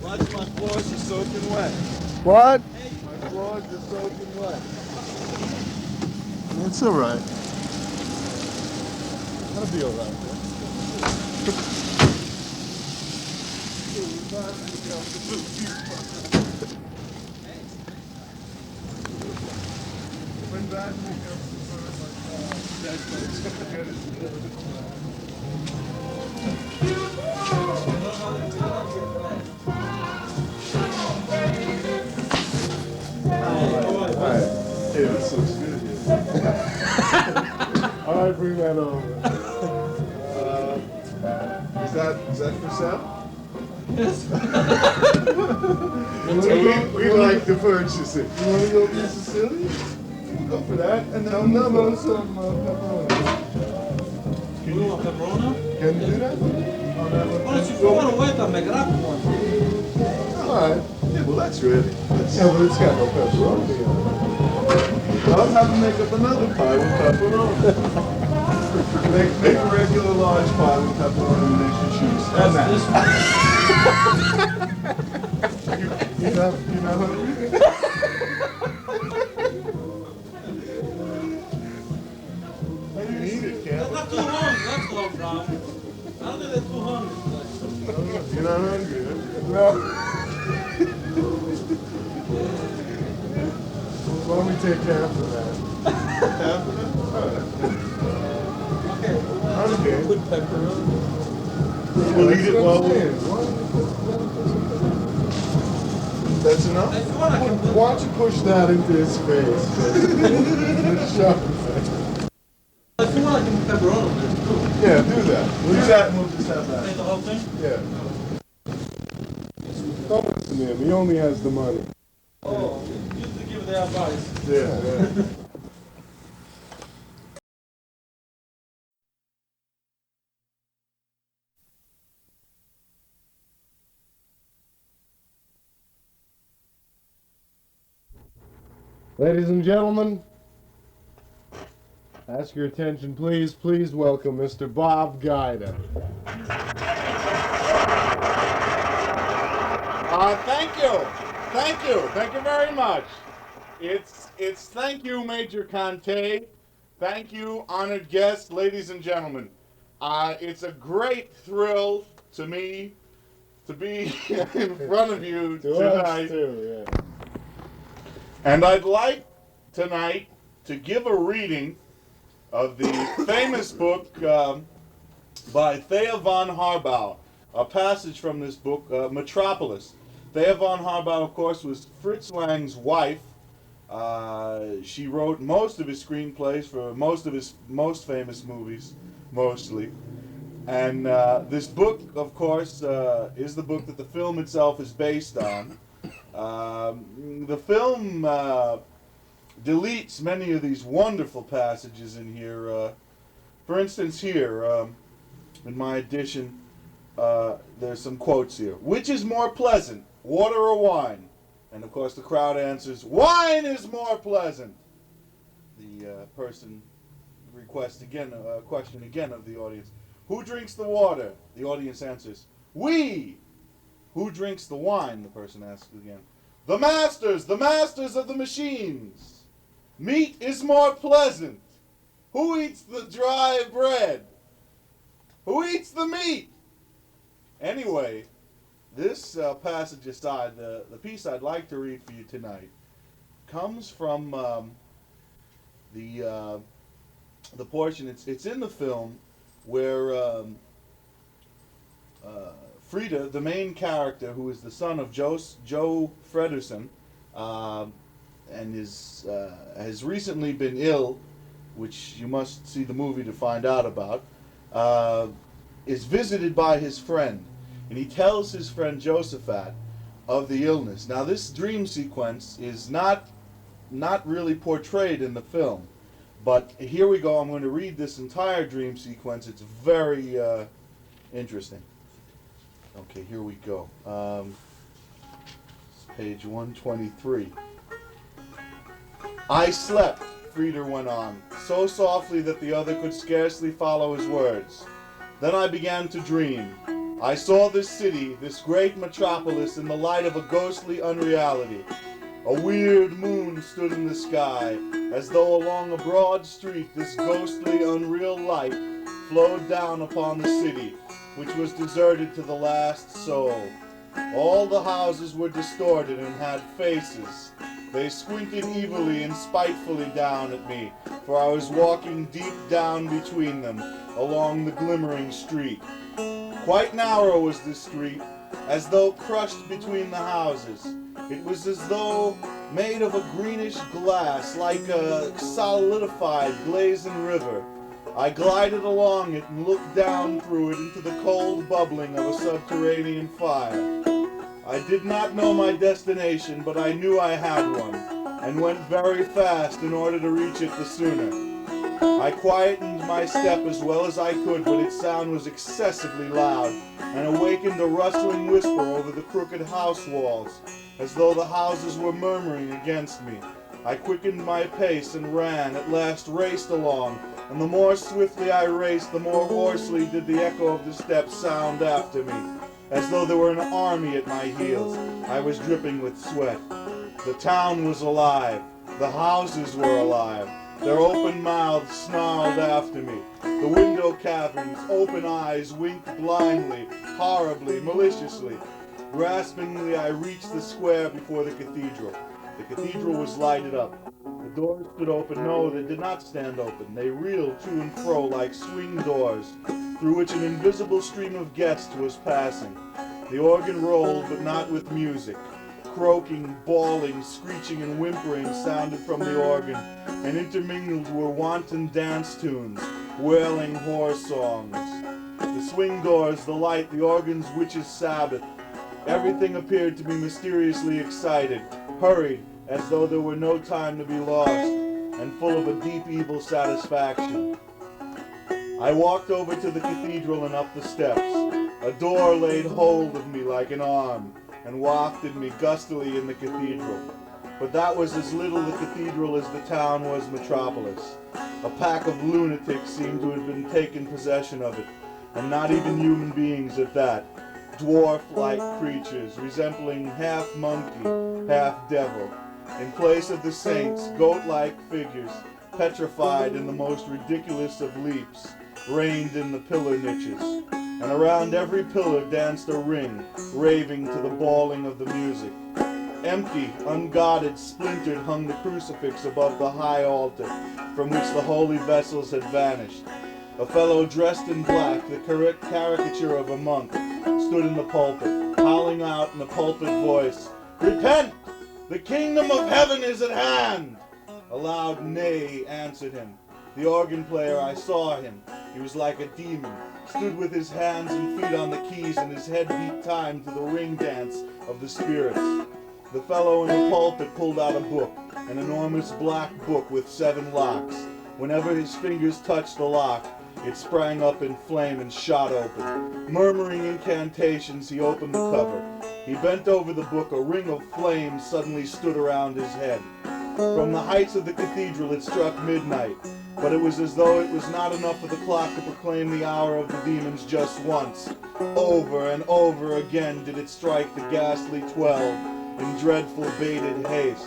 Watch my floors are soaking wet. What? My floors are soaking wet. It's all right. That'll be all right. When bad Alright. Hey, this looks good here. Alright, bring that over. Is that for sale? Yes. we like to purchase it. You want to go to Sicily? Go for that, and then No, some pepperoni. You want pepperoni? Can you do that? Well, if you want to wait, I'll make it up one. Alright. yeah, well that's ready. Yeah, but it's got no pepperoni on it. I'll have to make up another pie with pepperoni. make a regular large pie with pepperoni and extra cheese. And that. You're not hungry? You need it, That's Ken. not too hungry, that's all, Brown. I don't think they're too hungry. You're not hungry, No. Why don't we take half of that? Half of it? Okay. Put pepperoni. We'll eat it while we... That's enough? If you want, I can put... Why don't you push that into his face? Shove it. If you want, I can put pepperoni on there, too. Yeah, do that. We'll do that and we'll just have Take that. the whole thing? Yeah. Don't listen to him. He only has the money. Oh, you used to give the advice. Yeah. Ladies and gentlemen, ask your attention, please. Please welcome Mr. Bob Guida. Thank you very much. It's thank you, Major Conte. Thank you, honored guests, ladies and gentlemen. It's a great thrill to me to be in front of you To tonight. us too, yeah. And I'd like tonight to give a reading of the famous book by Thea von Harbou, a passage from this book, Metropolis. Thea von Harbou, of course, was Fritz Lang's wife. She wrote most of his screenplays for most of his most famous movies, mostly. And this book, of course, is the book that the film itself is based on. The film deletes many of these wonderful passages in here. For instance, here, in my edition, there's some quotes here. Which is more pleasant, water or wine? And of course the crowd answers, wine is more pleasant. The person requests again, a question again of the audience. Who drinks the water? The audience answers, we. Who drinks the wine? The person asks again. The masters of the machines. Meat is more pleasant. Who eats the dry bread? Who eats the meat? Anyway, this passage aside, the piece I'd like to read for you tonight comes from the portion, it's in the film where Frida, the main character, who is the son of Joe Fredersen, and has recently been ill, which you must see the movie to find out about, is visited by his friend, and he tells his friend Josephat of the illness. Now, this dream sequence is not really portrayed in the film, but here we go. I'm going to read this entire dream sequence. It's very interesting. Okay, here we go. It's page 123. I slept, Frieder went on, so softly that the other could scarcely follow his words. Then I began to dream. I saw this city, this great metropolis, in the light of a ghostly unreality. A weird moon stood in the sky, as though along a broad street this ghostly, unreal light flowed down upon the city, which was deserted to the last soul. All the houses were distorted and had faces. They squinted evilly and spitefully down at me, for I was walking deep down between them, along the glimmering street. Quite narrow was this street, as though crushed between the houses. It was as though made of a greenish glass, like a solidified glazing river. I glided along it and looked down through it into the cold bubbling of a subterranean fire. I did not know my destination, but I knew I had one, and went very fast in order to reach it the sooner. I quietened my step as well as I could, but its sound was excessively loud, and awakened a rustling whisper over the crooked house walls, as though the houses were murmuring against me. I quickened my pace and ran, at last raced along, and the more swiftly I raced, the more hoarsely did the echo of the steps sound after me, as though there were an army at my heels. I was dripping with sweat. The town was alive. The houses were alive. Their open mouths snarled after me. The window caverns, open eyes, winked blindly, horribly, maliciously. Graspingly, I reached the square before the cathedral. The cathedral was lighted up. The doors stood open. No, they did not stand open. They reeled to and fro like swing doors, through which an invisible stream of guests was passing. The organ rolled, but not with music. Croaking, bawling, screeching, and whimpering sounded from the organ, and intermingled were wanton dance tunes, wailing whore songs. The swing doors, the light, the organ's witches' Sabbath, everything appeared to be mysteriously excited, hurried, as though there were no time to be lost, and full of a deep evil satisfaction. I walked over to the cathedral and up the steps. A door laid hold of me like an arm, and wafted me gustily in the cathedral. But that was as little the cathedral as the town was Metropolis. A pack of lunatics seemed to have been taken possession of it, and not even human beings at that. Dwarf-like creatures, resembling half monkey, half devil. In place of the saints, goat-like figures, petrified in the most ridiculous of leaps, reigned in the pillar niches. And around every pillar danced a ring, raving to the bawling of the music. Empty, unguarded, splintered hung the crucifix above the high altar, from which the holy vessels had vanished. A fellow dressed in black, the correct caricature of a monk, stood in the pulpit, howling out in a pulpit voice, "Repent! The kingdom of heaven is at hand!" A loud neigh answered him. The organ player, I saw him. He was like a demon, stood with his hands and feet on the keys, and his head beat time to the ring dance of the spirits. The fellow in the pulpit pulled out a book, an enormous black book with 7 locks. Whenever his fingers touched the lock, it sprang up in flame and shot open. Murmuring incantations, he opened the cover. He bent over the book. A ring of flame suddenly stood around his head. From the heights of the cathedral it struck midnight, but it was as though it was not enough for the clock to proclaim the hour of the demons just once. Over and over again did it strike the ghastly 12 in dreadful bated haste.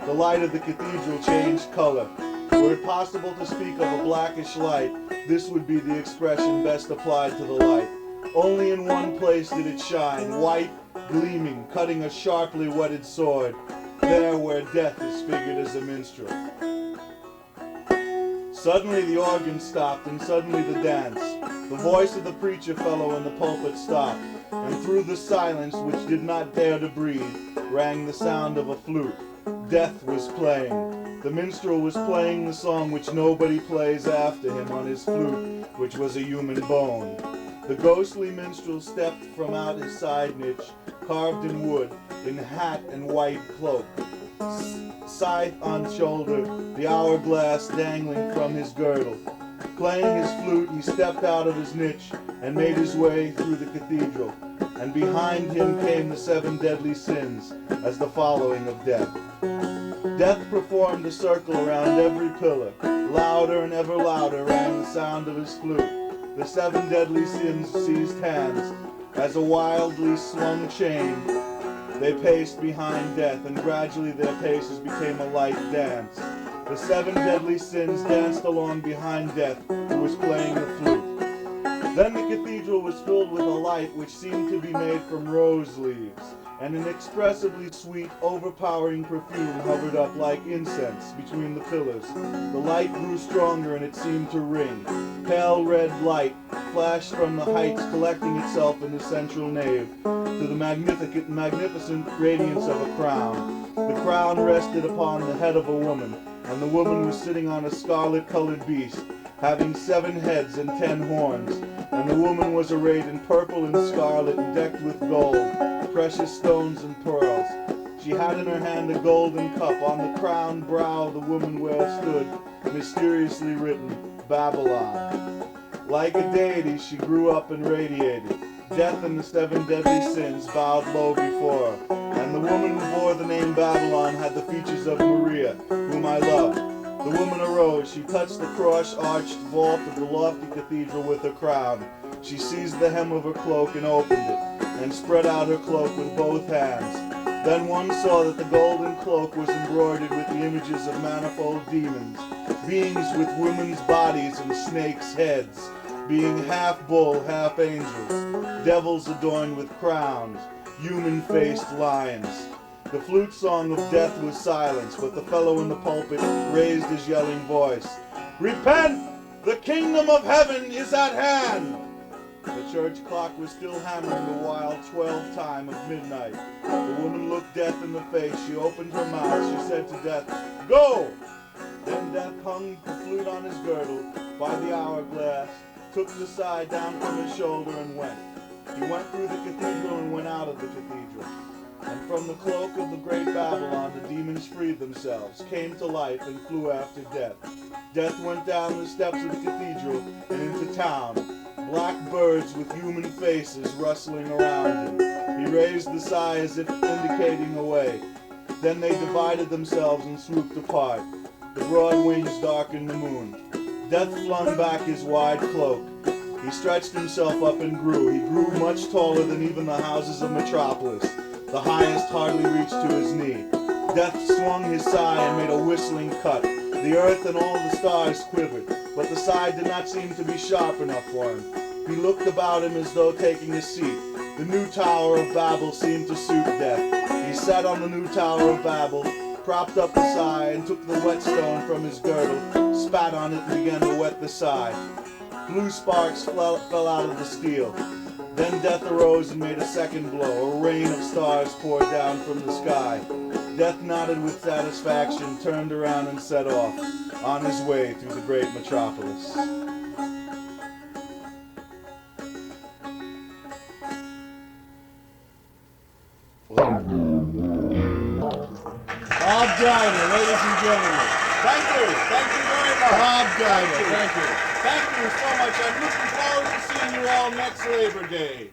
The light of the cathedral changed color. Were it possible to speak of a blackish light, this would be the expression best applied to the light. Only in one place did it shine, white, gleaming, cutting a sharply whetted sword, there where death is figured as a minstrel. Suddenly the organ stopped, and suddenly the dance. The voice of the preacher fellow in the pulpit stopped, and through the silence, which did not dare to breathe, rang the sound of a flute. Death was playing. The minstrel was playing the song which nobody plays after him on his flute, which was a human bone. The ghostly minstrel stepped from out his side niche, carved in wood, in hat and white cloak. Scythe on shoulder, the hourglass dangling from his girdle. Playing his flute, he stepped out of his niche and made his way through the cathedral. And behind him came the 7 deadly sins, as the following of death. Death performed a circle around every pillar. Louder and ever louder rang the sound of his flute. The 7 deadly sins seized hands, As a wildly swung chain, they paced behind death, and gradually their paces became a light dance. The 7 deadly sins danced along behind death, who was playing the flute. Then the cathedral was filled with a light which seemed to be made from rose leaves. An inexpressibly sweet, overpowering perfume hovered up like incense between the pillars. The light grew stronger and it seemed to ring. Pale red light flashed from the heights, collecting itself in the central nave to the magnificent radiance of a crown. The crown rested upon the head of a woman, and the woman was sitting on a scarlet-colored beast, having 7 heads and 10 horns, and the woman was arrayed in purple and scarlet, decked with gold, precious stones and pearls. She had in her hand a golden cup. On the crowned brow of the woman where stood, mysteriously written, Babylon. Like a deity, she grew up and radiated. Death and the 7 deadly sins bowed low before her, and the woman who bore the name Babylon had the features of Maria, whom I loved. The woman arose. She touched the cross-arched vault of the lofty cathedral with her crown. She seized the hem of her cloak and opened it, and spread out her cloak with both hands. Then one saw that the golden cloak was embroidered with the images of manifold demons, beings with women's bodies and snakes' heads, being half bull, half angels, devils adorned with crowns, human-faced lions. The flute song of death was silenced, but the fellow in the pulpit raised his yelling voice. Repent! The kingdom of heaven is at hand! The church clock was still hammering the wild 12 time of midnight. The woman looked death in the face. She opened her mouth. She said to death, Go! Then death hung the flute on his girdle by the hourglass, took the side down from his shoulder and went. He went through the cathedral and went out of the cathedral. And from the cloak of the great Babylon the demons freed themselves, came to life, and flew after death. Death went down the steps of the cathedral and into town, black birds with human faces rustling around him. He raised the sigh as if indicating a way. Then they divided themselves and swooped apart. The broad wings darkened the moon. Death flung back his wide cloak. He stretched himself up and grew. He grew much taller than even the houses of Metropolis. The highest hardly reached to his knee. Death swung his sigh and made a whistling cut. The earth and all the stars quivered, but the sigh did not seem to be sharp enough for him. He looked about him as though taking a seat. The new Tower of Babel seemed to suit Death. He sat on the new Tower of Babel, propped up the sigh, and took the whetstone from his girdle, spat on it, and began to wet the sigh. Blue sparks fell out of the steel. Then Death arose and made a second blow. A rain of stars poured down from the sky. Death nodded with satisfaction, turned around, and set off on his way through the great metropolis. Bob Guida, ladies and gentlemen. Thank you very much. Bob Guida, thank you. Thank you so much. I'm looking forward to seeing you all next Labor Day.